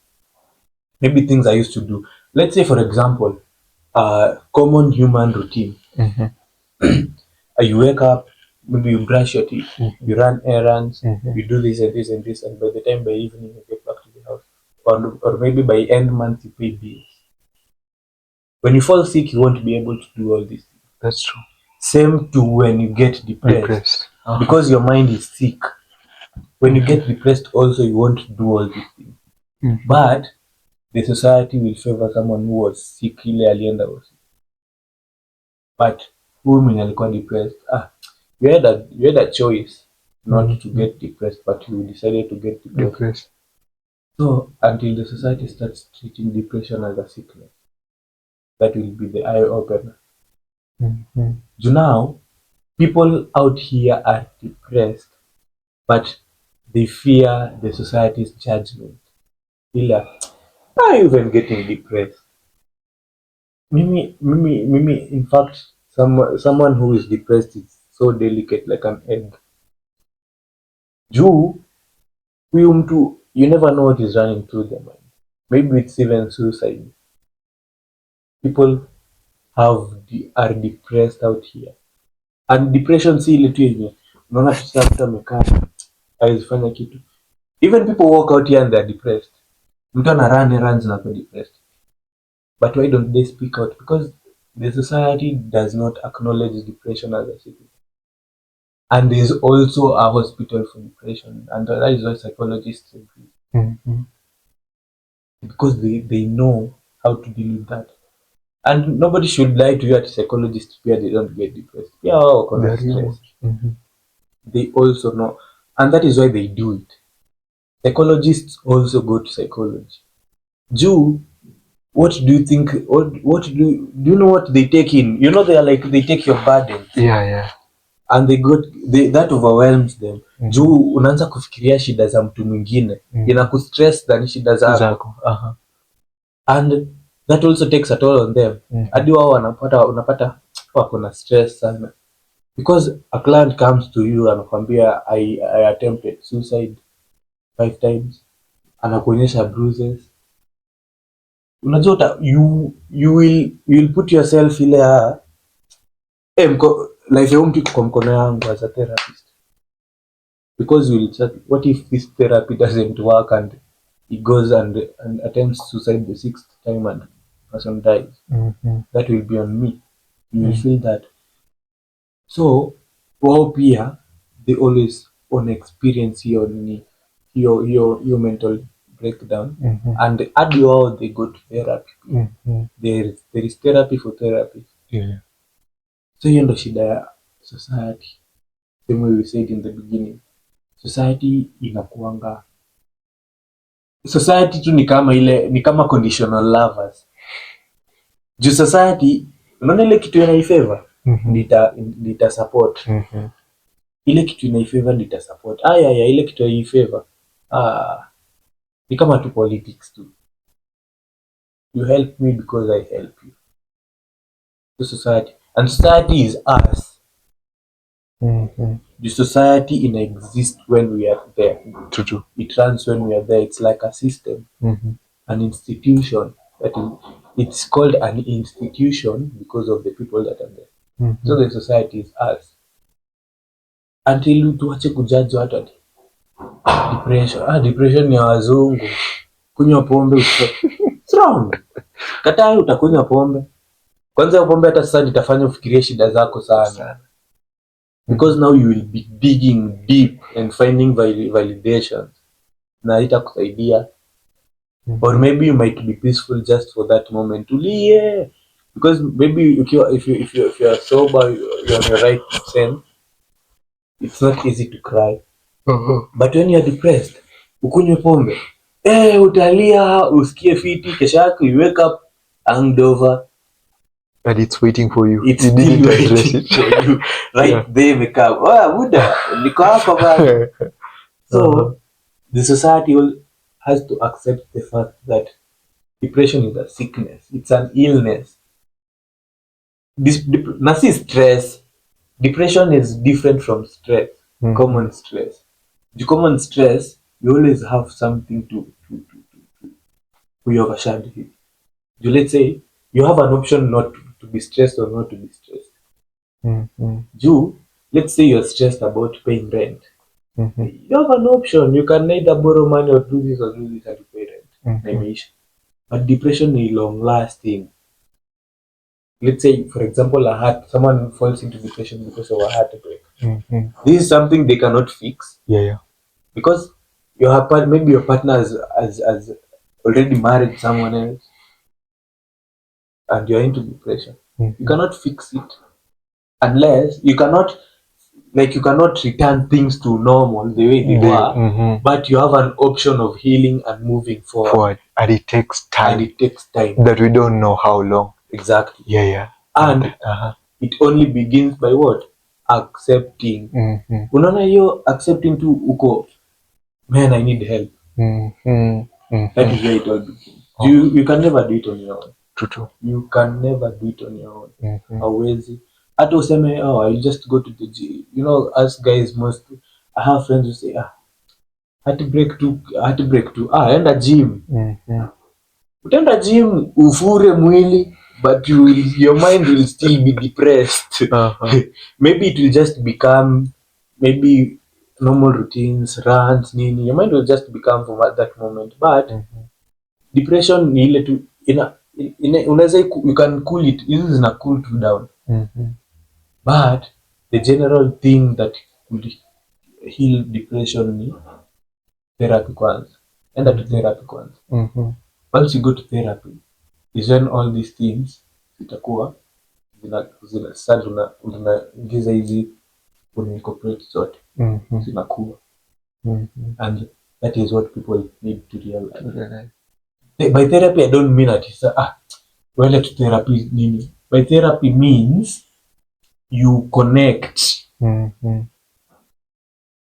Maybe things I used to do. Let's say, for example, common human routine. You wake up, maybe you brush your teeth, you run errands, you do this and this and this, and by the time by evening you get back to the house, or maybe by end month you pay bills. When you fall sick, you won't be able to do all these things. That's true. Same to when you get depressed. Because your mind is sick. When you get depressed also, you won't do all these things. But the society will favor someone who was sick ile alienda was sick. But who mwenye alikuwa depressed, you had a choice not to get depressed, but you decided to get depressed. So until the society starts treating depression as a sickness, that will be the eye opener. So now people out here are depressed, but they fear the society's judgment. Are you even getting depressed? Mimi, in fact, someone who is depressed is so delicate, like an egg. Huyu mtu, you never know what is running through their mind. Maybe it's even suicide. People are depressed out here. And depression si ile tu yenye unaona sasa mtu amekaa haizifanya kitu. Even people walk out here and they're depressed. Mtu ana run errands na ako depressed. But why don't they speak out? Because the society does not acknowledge depression as a sickness. And there's also a hospital for depression, and that is why psychologists exist. Because they know how to deal with that. And nobody should lie to you at psychologists where they don't get depressed. Yeah, stress. They also know, and that is why they do it. Psychologists also go to psychology. what do you think, what do you know what they take in? You know, they are like, they take your burden. Yeah. And that overwhelms them. Juu unaanza kufikiria shida za mtu mwingine, inakustress than shida zako. And that also takes a toll on them. Hadi wao unapata wako na stress sana, because a client comes to you anakwambia I attempted suicide 5 times, anakuonyesha bruises. Unajua you will put yourself ile life ya mtu kwa mkono yangu as a therapist, because you will check, what if this therapy doesn't work and he goes and attempts suicide the 6th time and person dies? That will be on me. You will feel that. So wao pia they always on experience your mental breakdown. And hadi wao they go to therapy. There is therapy for therapy. So hiyo ndo shida ya society. The way we said in the beginning, society inakuanga, society tu ni kama conditional lovers. Juu society, unaona ile kitu inaifavor, nita support. Ile kitu inaifavor nita support. Ile kitu inaifavor, ni kama tu politics tu. You help me because I help you. The society, and society is us. The society exist when we are there. True. It runs when we are there. It's like a system, an institution. It's called an institution because of the people that are there. So the society is us. Until tuache kujudge watu ati depression ya wazungu, kunywa pombe strong. Kataa utakunywa pombe. Kwanza pombe hata sasa itafanya ufikirie shida zako sana. Because now you will be digging deep and finding validation na itakusaidia. Or maybe you might be peaceful just for that moment. Tulie. Because maybe if you are sober, you're on your right sense, it's not easy to cry. But when you are depressed, ukunywe pombe, utalia, usikie fiti, kesho yako you wake up hangover. And it's waiting for you. It's still waiting for you. Right there, makeup. Buddha, niko hapa bado. So the society has to accept the fact that depression is a sickness. It's an illness. Nasi stress. Depression is different from stress. Common stress. The common stress, you always have something to overshadow it. Let's say you have an option not to be stressed or not to be stressed. Let's say you're stressed about paying rent. You have an option. You can either borrow money or do this and pay rent. But depression is long lasting. Let's say, for example, someone falls into depression because of a heartbreak. This is something they cannot fix. Because maybe your partner has already married someone else, and you're into depression. You cannot fix it unless you cannot return things to normal the way they were. But you have an option of healing and moving forward. And it takes time. That we don't know how long. Exactly. And it only begins by what? Accepting. Unaona hiyo accepting tu uko, man, I need help. That is where it all begins. You can never do it on your own. True. You can never do it on your own. Hauwezi. Hata useme, I'll just go to the gym. You know, us guys I have friends who say, heartbreak to enda gym. Utaenda gym ufure mwili, but your mind will still be depressed. Maybe it will just become normal routines, runs, nini. Your mind will just become from at that moment. But depression ni ile tu unaweza you can cool it. Hizi zina cool to down. But the general thing that could heal depression ni therapy kwanza. Enda to therapy kwanza. Once you go to therapy, is when all these things zitakuwa unaingiza hizi incorporate zote zinakuwa. And that is what people need to realize. By therapy I don't mean that wele to therapy nini. By therapy means you connect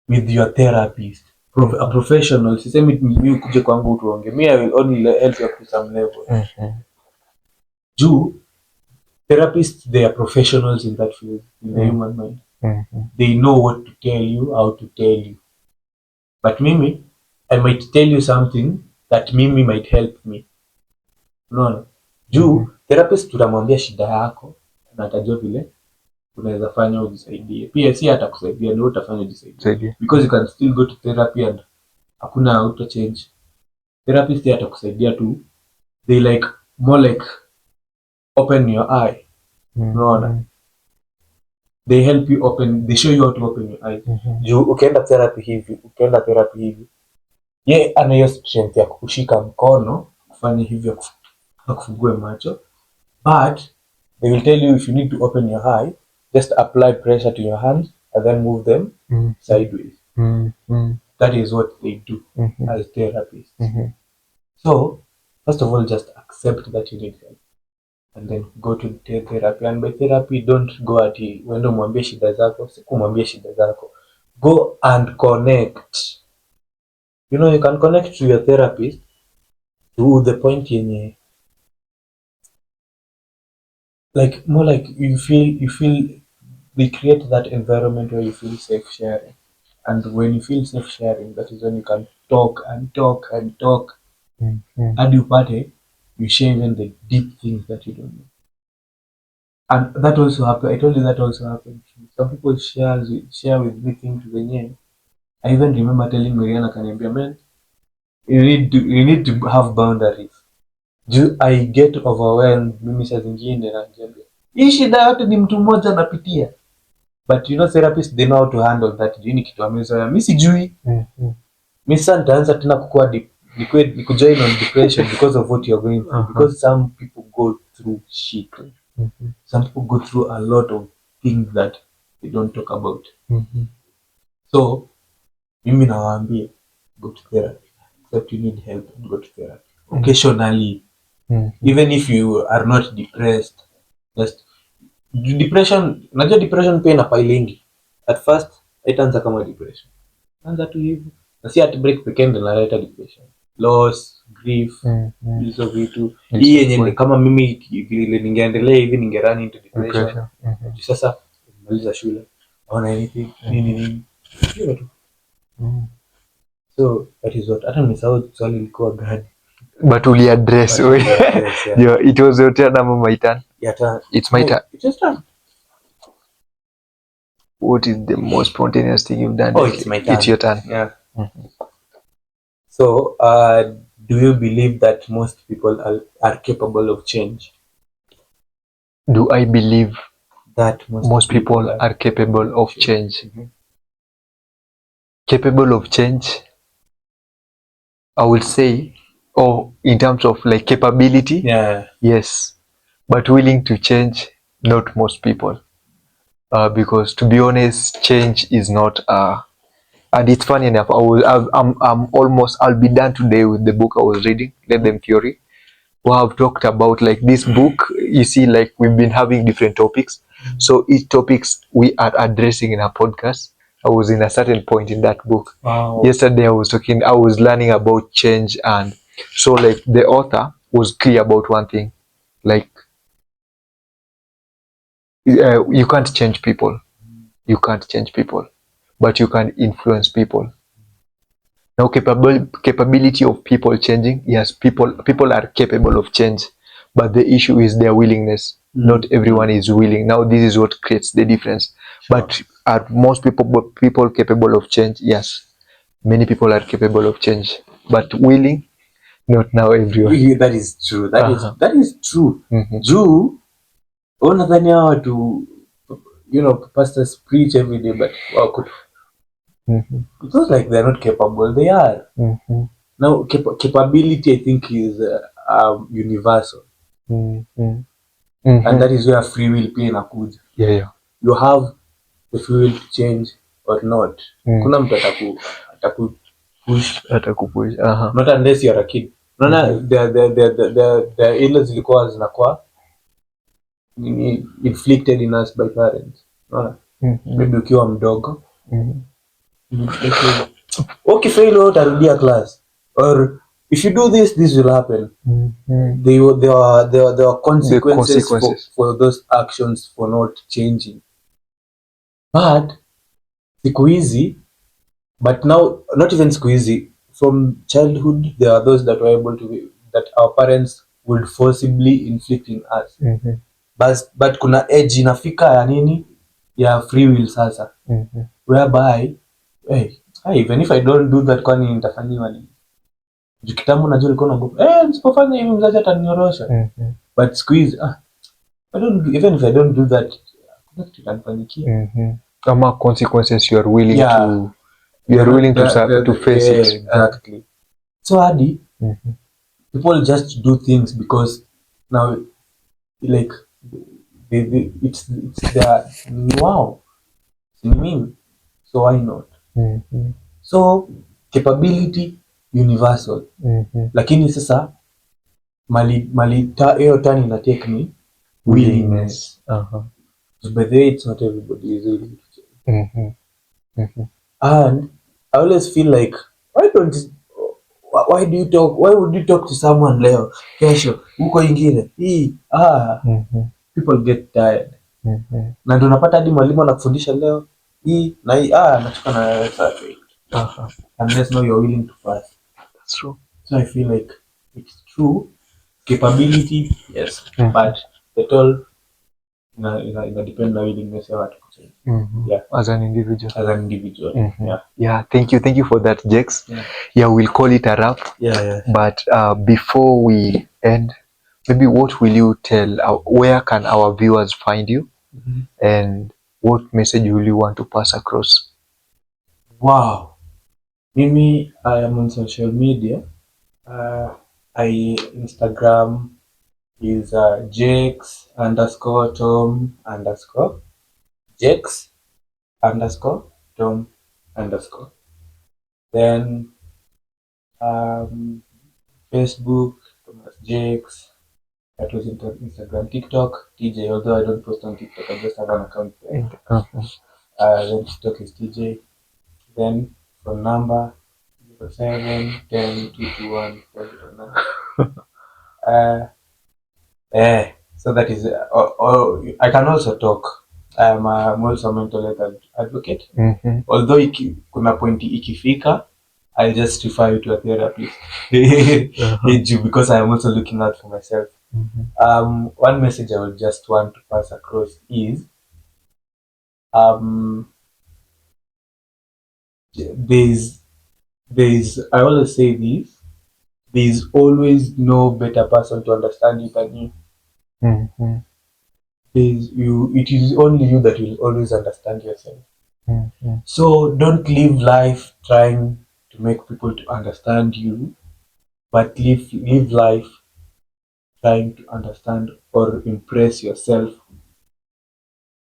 with your therapist, a professional. Sisemi mimi ukuje kwangu tuonge. Me I will only help you up to some level. Juu therapists, they are professionals in that field, in the human mind. They know what to tell you, how to tell you. But mimi, I might tell you something that mimi might help me. No. Juu therapist tutamwambia shida yako na atajua vile unaweza fanya ujisaidie. Pia si atakusaidia, ndio utafanya ujisaidie. Because you can still go to therapy and hakuna auto change. Therapist atakusaidia tu. They like more like open your eye. No. They help you open, they show you how to open your eyes. Juu ukienda therapy hivi, ye ana hiyo strength ya kukushika mkono kufanya hivyo kufungue macho, but they will tell you if you need to open your eye, just apply pressure to your hands and then move them sideways. That is what they do as therapists. So first of all, just accept that you need help and then go to therapy. And by therapy, don't go at wendo mwambie shida zako, sikumwambie shida zako. Go and connect. You know, you can connect to your therapist to the point yenye like more like you feel they create that environment where you feel safe sharing. And when you feel safe sharing, that is when you can talk and talk and talk. And you share even the deep things that you don't know. And that also happened. I told you that also happened. Some people share with me things wenyewe. I even remember telling Mariana kaniambia, man, you need to have boundaries. I get overwhelmed mimi saa zingine na niambia, hii shida yote ni mtu mmoja anapitia. But you know, therapists, they know how to handle that. Juu ni kitu amezoea. Mimi sijui. Mimi sasa nitaanza tena kukua join on depression because of what you're going through. Because some people go through shit. Some people go through a lot of things that they don't talk about. So mimi nawaambia, go to therapy. Except you need help, go to therapy. Occasionally, even if you are not depressed, just depression. Unajua depression pia ina pilingi. At first haitaanza kama depression, anza tu hivi, na si heartbreak pekee ndio inaleta depression. Loss, grief, hizo vitu. Hii yenye kama mimi vile ningeendelea hivi ningerun into depression. Sasa nimaliza shule, on anything nini hiyo tu. So that is what hata nimesahau swali lilikuwa gani, but we address. Yeah, it was your turn. My turn. Yeah, it's my turn. It's your turn. What is the most spontaneous thing you've done? Oh, it's my turn. It's your turn. Yeah. So, do you believe that most people are capable of change? Do I believe that most people are capable of change? Capable of change, I will say, in terms of like capability, yes, but willing to change, not most people. Because to be honest, change is not and it's funny enough, I'll be done today with the book I was reading, Let Them Theory. We have talked about like this book, you see, like we've been having different topics. So each topics we are addressing in a podcast. I was in a certain point in that book. Wow. Yesterday I was learning about change, and so like the author was clear about one thing, like you can't change people. You can't change people, but you can influence people. Now, capability of people changing, yes, people are capable of change, but the issue is their willingness. Not everyone is willing. Now, this is what creates the difference. Sure. But are most people capable of change? Yes, many people are capable of change, but willing, not now everyone. That is true. That is true. Juu unadhani hawa watu, you know, pastors preach every day, but it's not like they're not capable. They are. Now, capability, I think, is universal. And that is where free will pia inakuja. Yeah. You have the free will to change or not. Kuna mtu atakupush. Not unless you're a kid. Unaona the ile zilikuwa zinakuwa inflicted in us by parents. Unaona? Maybe ukiwa mdogo. Ukifail utarudia class, or if you do this will happen. There are consequences for those actions for not changing. But siku hizi, but now not even siku hizi, from childhood there are those that were able to be, that our parents would forcibly inflict in us. But kuna age inafika ya nini ya free will sasa, whereby even if I don't do that, kwani nitafanyiwa nini? Kitambo najua ulikuwa unaogopa nisipofanya hivi mzazi ataninyorosha. But siku hizi even if I don't do that, kuna kitu kitanifanyikia. Kama consequences you are willing to face it. Exactly. So hadi people just do things because now, like, it's their wow, mean, so why not? So capability universal, lakini sasa mali hiyo tani ina take me willingness. By the way, it's not everybody is willing to change. And I always feel like, why would you talk to someone leo, kesho huko ingine hii people get tired. Na ndio unapata hadi mwalimu anakufundisha leo hii na hii nachuka na unless now you're willing to pass. That's true. So I feel like it's true capability, yes, but the all ina depend na willingness ya watu kuchange. As an individual. Thank you for that, Jex. We'll call it a wrap. But before we end, maybe what will you tell, where can our viewers find you, and what message will you want to pass across? Wow, mimi I am on social media. Instagram is Jex_Tom_Jex_Tom_. Then Facebook Thomas Jex. That was Instagram. TikTok TJ, although I don't post on TikTok, I just have an account there. Then TikTok is TJ. Then phone number 0710221409. So that is I can also talk. I'm also a mental health advocate. Although kuna pointi ikifika, I'll just refer you to a therapist. Because I am also looking out for myself. One message I would just want to pass across is there's I always say this, there's always no better person to understand you than you. It is only you that will always understand yourself. So don't live life trying to make people to understand you, but live life trying to understand or impress yourself.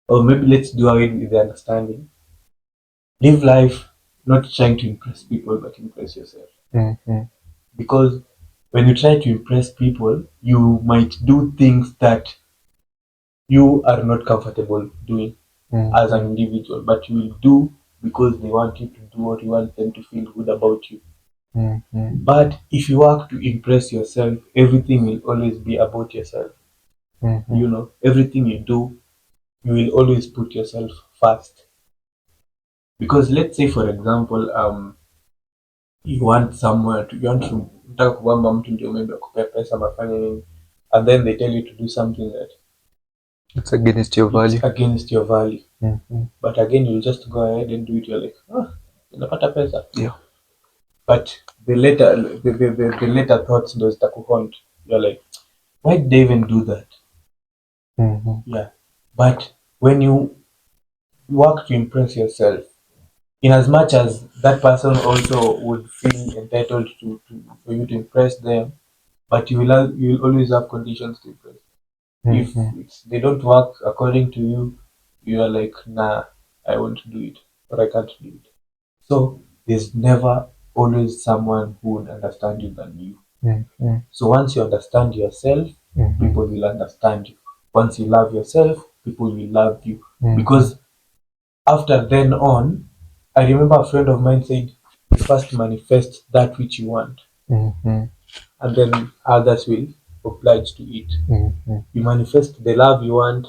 Or maybe let's do away with the understanding. Live life not trying to impress people, but impress yourself. Because when you try to impress people, you might do things that you are not comfortable doing as an individual, but you will do because they want you to do, or you want them to feel good about you. But if you work to impress yourself, everything will always be about yourself. Everything you do, you will always put yourself first. Because let's say, for example, you want to kuomba mtu ndio maybe akupea pesa mafanye nini, and then they tell you to do something that it's against your value. But again, you'll just go ahead and do it. You're like, unapata pesa. But the later thoughts ndo zitakuhaunt. You're like, why did they even do that? But when you work to impress yourself, in as much as that person also would feel entitled to for you to impress them, but you will always have conditions to impress. If they don't work according to you, you are like, nah, I won't do it, or I can't do it. So there's never always someone who would understand you than you. So once you understand yourself, people will understand you. Once you love yourself, people will love you. Because after then on, I remember a friend of mine said, you first manifest that which you want, and then others will oblige to it. You manifest the love you want.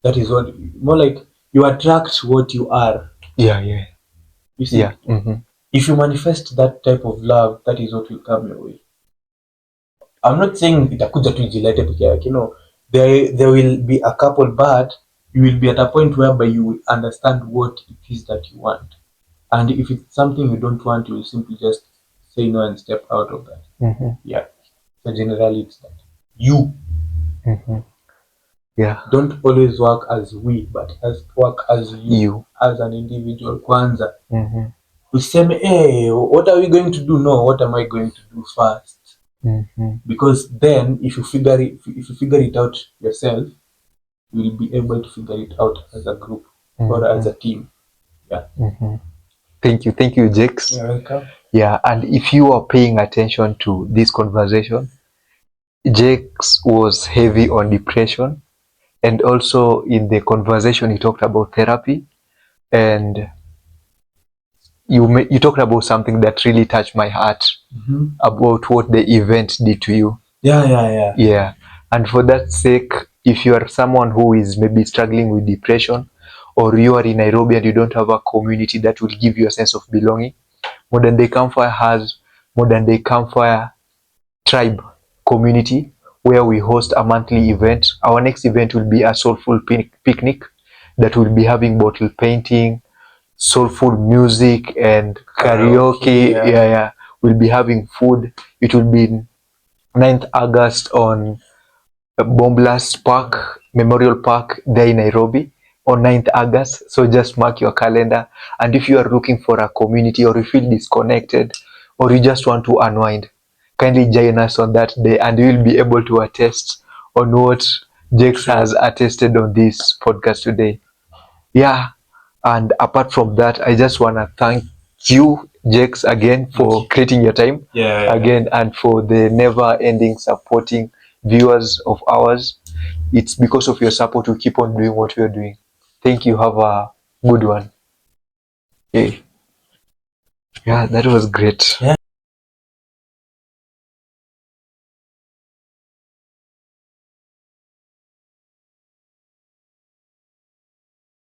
That is what, more like you attract what you are. Yeah. You see, if you manifest that type of love, that is what will come your way. I'm not saying itakuja tu ijilete peke yake, you know, there will be a couple, but you will be at a point whereby you will understand what it is that you want. And if it's something you don't want, you will simply just say no and step out of that. Yeah. So generally it's that. You don't always work as we, but work as you. As an individual kwanza. Useme, hey, what are we going to do? No, what am I going to do first? Because then if you figure it out yourself, you will be able to figure it out as a group or as a team. Yeah. Thank you, Jakes. You're welcome. Yeah, and if you are paying attention to this conversation, Jakes was heavy on depression, and also in the conversation he talked about therapy, and you talked about something that really touched my heart, about what the event did to you. Yeah. And for that sake, if you are someone who is maybe struggling with depression, or you are in Nairobi and you don't have a community that will give you a sense of belonging, Modern Day Campfire has Modern Day Campfire Tribe community, where we host a monthly event. Our next event will be a soulful picnic that will be having bottle painting, soulful music, and karaoke. Yeah. We'll be having food. It will be 9th August on Bomblas Park, Memorial Park, there in Nairobi, on 9th August. So just mark your calendar. And if you are looking for a community, or you feel disconnected, or you just want to unwind, kindly join us on that day, and you will be able to attest on what Jakes has attested on this podcast today. Yeah. And apart from that, I just want to thank you, Jakes, again for creating your time again, and for the never-ending supporting viewers of ours. It's because of your support we keep on doing what we're doing. Thank you. Have a good one. Yeah, that was great.